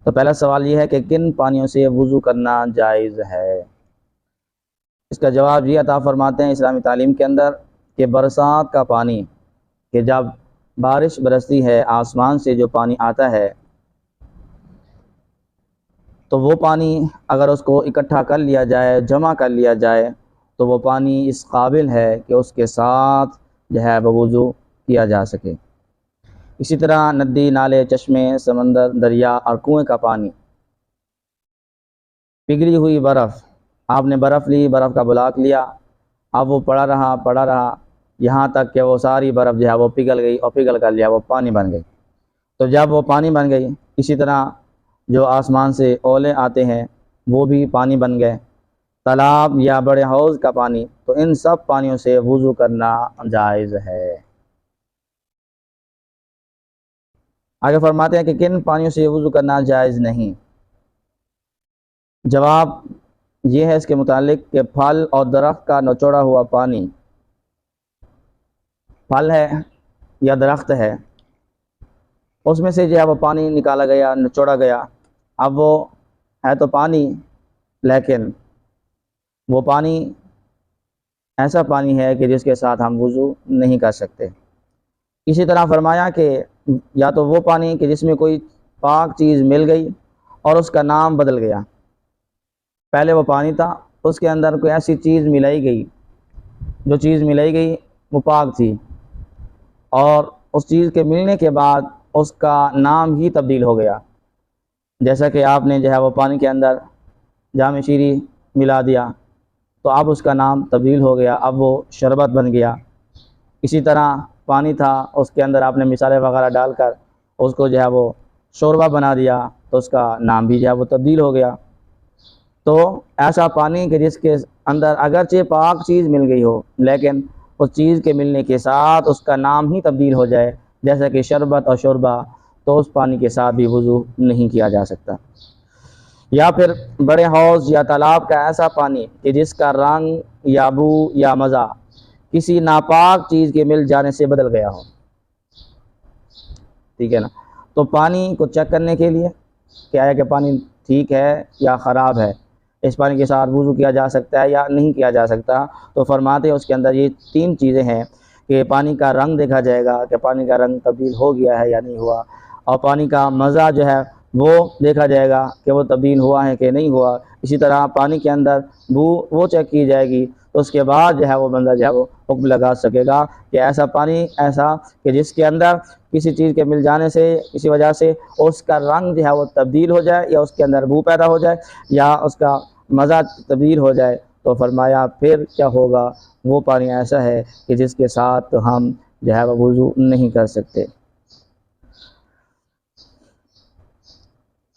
تو پہلا سوال یہ ہے کہ کن پانیوں سے وضو کرنا جائز ہے؟ اس کا جواب یہ عطا فرماتے ہیں اسلامی تعلیم کے اندر کہ برسات کا پانی، کہ جب بارش برستی ہے آسمان سے جو پانی آتا ہے تو وہ پانی اگر اس کو اکٹھا کر لیا جائے، جمع کر لیا جائے، تو وہ پانی اس قابل ہے کہ اس کے ساتھ جو ہے وہ وضو کیا جا سکے۔ اسی طرح ندی، نالے، چشمے، سمندر، دریا اور کنویں کا پانی، پگھلی ہوئی برف، آپ نے برف لی، برف کا بلاک لیا، اب وہ پڑا رہا یہاں تک کہ وہ ساری برف جو ہے وہ پگھل گئی اور پگھل کر لیا وہ پانی بن گئی۔ تو جب وہ پانی بن گئی، اسی طرح جو آسمان سے اولے آتے ہیں وہ بھی پانی بن گئے، تالاب یا بڑے حوض کا پانی، تو ان سب پانیوں سے وضو کرنا جائز ہے۔ آگے فرماتے ہیں کہ کن پانیوں سے وضو کرنا جائز نہیں؟ جواب یہ ہے اس کے متعلق کہ پھل اور درخت کا نچوڑا ہوا پانی، پھل ہے یا درخت ہے، اس میں سے جو ہے وہ پانی نکالا گیا، نچوڑا گیا، اب وہ ہے تو پانی، لیکن وہ پانی ایسا پانی ہے کہ جس کے ساتھ ہم وضو نہیں کر سکتے۔ اسی طرح فرمایا کہ یا تو وہ پانی کہ جس میں کوئی پاک چیز مل گئی اور اس کا نام بدل گیا، پہلے وہ پانی تھا، اس کے اندر کوئی ایسی چیز ملائی گئی، جو چیز ملائی گئی وہ پاک تھی، اور اس چیز کے ملنے کے بعد اس کا نام ہی تبدیل ہو گیا، جیسا کہ آپ نے جو ہے وہ پانی کے اندر جام شیری ملا دیا تو اب اس کا نام تبدیل ہو گیا، اب وہ شربت بن گیا۔ اسی طرح پانی تھا، اس کے اندر آپ نے مسالے وغیرہ ڈال کر اس کو جو ہے وہ شوربہ بنا دیا تو اس کا نام بھی جو ہے وہ تبدیل ہو گیا۔ تو ایسا پانی کہ جس کے اندر اگرچہ پاک چیز مل گئی ہو لیکن اس چیز کے ملنے کے ساتھ اس کا نام ہی تبدیل ہو جائے، جیسا کہ شربت اور شوربہ، تو اس پانی کے ساتھ بھی وضو نہیں کیا جا سکتا۔ یا پھر بڑے حوض یا تالاب کا ایسا پانی کہ جس کا رنگ یا بو یا مزہ کسی ناپاک چیز کے مل جانے سے بدل گیا ہو، ٹھیک ہے نا؟ تو پانی کو چیک کرنے کے لیے کیا ہے کہ پانی ٹھیک ہے یا خراب ہے، اس پانی کے ساتھ وضو کیا جا سکتا ہے یا نہیں کیا جا سکتا، تو فرماتے ہیں اس کے اندر یہ 3 چیزیں ہیں کہ پانی کا رنگ دیکھا جائے گا کہ پانی کا رنگ تبدیل ہو گیا ہے یا نہیں ہوا، اور پانی کا مزہ جو ہے وہ دیکھا جائے گا کہ وہ تبدیل ہوا ہے کہ نہیں ہوا۔ اسی طرح پانی کے اندر بو وہ چیک کی جائے گی، تو اس کے بعد جو ہے وہ بندہ جو ہے وہ حکم لگا سکے گا کہ ایسا پانی ایسا کہ جس کے اندر کسی چیز کے مل جانے سے کسی وجہ سے اس کا رنگ جو ہے وہ تبدیل ہو جائے، یا اس کے اندر بو پیدا ہو جائے، یا اس کا مزہ تبدیل ہو جائے، تو فرمایا پھر کیا ہوگا، وہ پانی ایسا ہے کہ جس کے ساتھ ہم جو ہے وہ وضو نہیں کر سکتے۔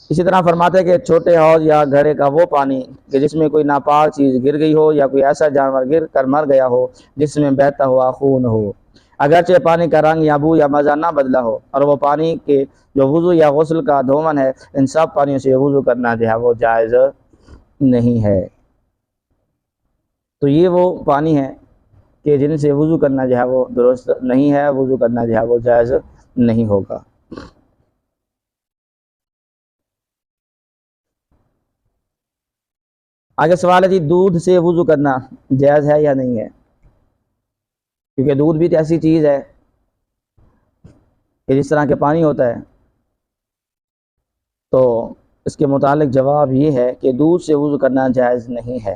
اسی طرح فرماتے ہیں کہ چھوٹے حوض یا گھڑے کا وہ پانی کہ جس میں کوئی ناپاک چیز گر گئی ہو یا کوئی ایسا جانور گر کر مر گیا ہو جس میں بہتا ہوا خون ہو، اگرچہ پانی کا رنگ یا بو یا مزہ نہ بدلا ہو، اور وہ پانی کے جو وضو یا غسل کا دھومن ہے، ان سب پانیوں سے وضو کرنا جو ہے وہ جائز نہیں ہے۔ تو یہ وہ پانی ہے کہ جن سے وضو کرنا جو ہے وہ درست نہیں ہے، وضو کرنا جو ہے وہ جائز نہیں ہوگا۔ آگے سوال ہے جی، دودھ سے وضو کرنا جائز ہے یا نہیں ہے؟ کیونکہ دودھ بھی تو ایسی چیز ہے کہ جس طرح کے پانی ہوتا ہے، تو اس کے متعلق جواب یہ ہے کہ دودھ سے وضو کرنا جائز نہیں ہے۔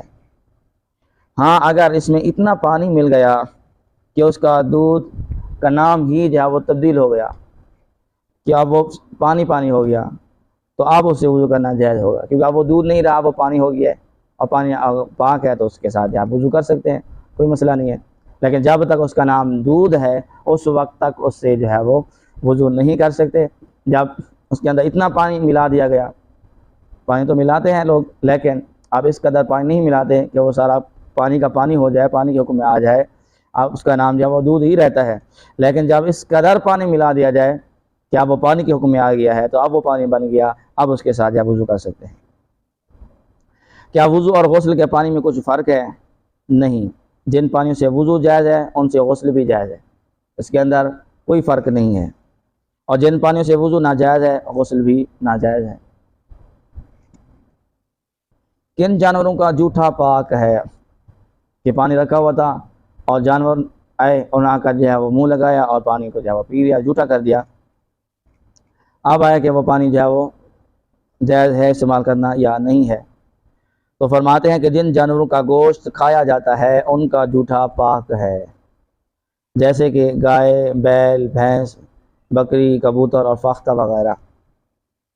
ہاں اگر اس میں اتنا پانی مل گیا کہ اس کا دودھ کا نام ہی جو ہے وہ تبدیل ہو گیا، کہ اب وہ پانی پانی ہو گیا، تو اب اس سے وضو کرنا جائز ہوگا، کیونکہ اب وہ دودھ نہیں رہا، وہ پانی ہو گیا ہے، اور پانی پاک ہے تو اس کے ساتھ آپ وضو کر سکتے ہیں، کوئی مسئلہ نہیں ہے۔ لیکن جب تک اس کا نام دودھ ہے اس وقت تک اس سے جو ہے وہ وضو نہیں کر سکتے۔ جب اس کے اندر اتنا پانی ملا دیا گیا، پانی تو ملاتے ہیں لوگ لیکن اب اس قدر پانی نہیں ملاتے کہ وہ سارا پانی کا پانی ہو جائے، پانی کے حکم میں آ جائے، اب اس کا نام جو ہے وہ دودھ ہی رہتا ہے۔ لیکن جب اس قدر پانی ملا دیا جائے کہ اب وہ پانی کے حکم میں آ گیا ہے، تو اب وہ پانی بن گیا، اب اس کے ساتھ آپ وضو کر سکتے ہیں۔ کیا وضو اور غسل کے پانی میں کچھ فرق ہے؟ نہیں، جن پانیوں سے وضو جائز ہے ان سے غسل بھی جائز ہے، اس کے اندر کوئی فرق نہیں ہے، اور جن پانیوں سے وضو ناجائز ہے غسل بھی ناجائز ہے۔ کن جانوروں کا جھوٹا پاک ہے؟ کہ پانی رکھا ہوا تھا اور جانور آئے اور نہ کر جو ہے وہ منہ لگایا اور پانی کو جو ہے وہ پی لیا، جھوٹا کر دیا۔ اب آیا کہ وہ پانی جو ہے وہ جائز ہے استعمال کرنا یا نہیں ہے؟ تو فرماتے ہیں کہ جن جانوروں کا گوشت کھایا جاتا ہے ان کا جھوٹا پاک ہے، جیسے کہ گائے، بیل، بھینس، بکری، کبوتر اور فاختہ وغیرہ۔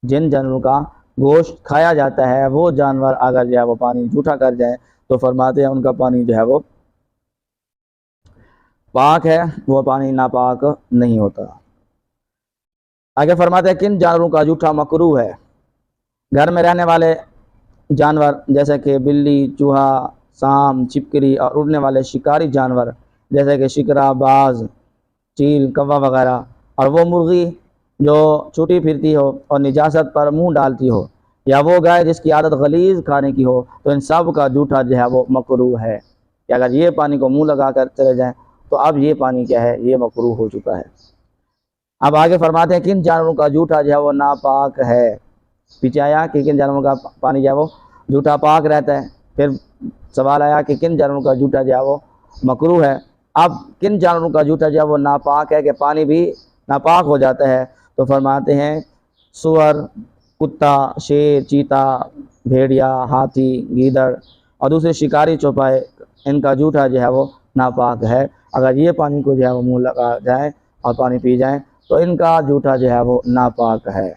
جن جانوروں کا گوشت کھایا جاتا ہے وہ جانور اگر جو ہے وہ پانی جھوٹا کر جائیں تو فرماتے ہیں ان کا پانی جو ہے وہ پاک ہے، وہ پانی ناپاک نہیں ہوتا۔ آگے فرماتے ہیں کن جانوروں کا جھوٹا مکروہ ہے؟ گھر میں رہنے والے جانور جیسے کہ بلی، چوہا، سانپ، چھپکلی اور اڑنے والے شکاری جانور جیسے کہ شکرا، باز، چیل، کوا وغیرہ، اور وہ مرغی جو چھوٹی پھرتی ہو اور نجاست پر منہ ڈالتی ہو، یا وہ گائے جس کی عادت غلیظ کھانے کی ہو، تو ان سب کا جھوٹا جو ہے وہ مکروہ ہے کہ اگر یہ پانی کو منہ لگا کر چلے جائیں تو اب یہ پانی کیا ہے؟ یہ مکروہ ہو چکا ہے۔ اب آگے فرماتے ہیں کن جانوروں کا جھوٹا جو ہے وہ ناپاک ہے؟ پیچھے آیا کہ کن جانوروں کا پانی جو ہے وہ جھوٹا پاک رہتا ہے، پھر سوال آیا کہ کن جانوروں کا جھوٹا جو ہے وہ مکروہ ہے۔ اب کن جانوروں کا جھوٹا جو ہے وہ ناپاک ہے کہ پانی بھی ناپاک ہو جاتا ہے؟ تو فرماتے ہیں سور، کتا، شیر، چیتا، بھیڑیا، ہاتھی، گیدڑ اور دوسرے شکاری چوپائے، ان کا جھوٹا جو ہے وہ ناپاک ہے۔ اگر یہ پانی کو جو ہے وہ منہ لگا جائیں اور پانی پی جائیں تو ان کا جھوٹا جو ہے وہ ناپاک ہے۔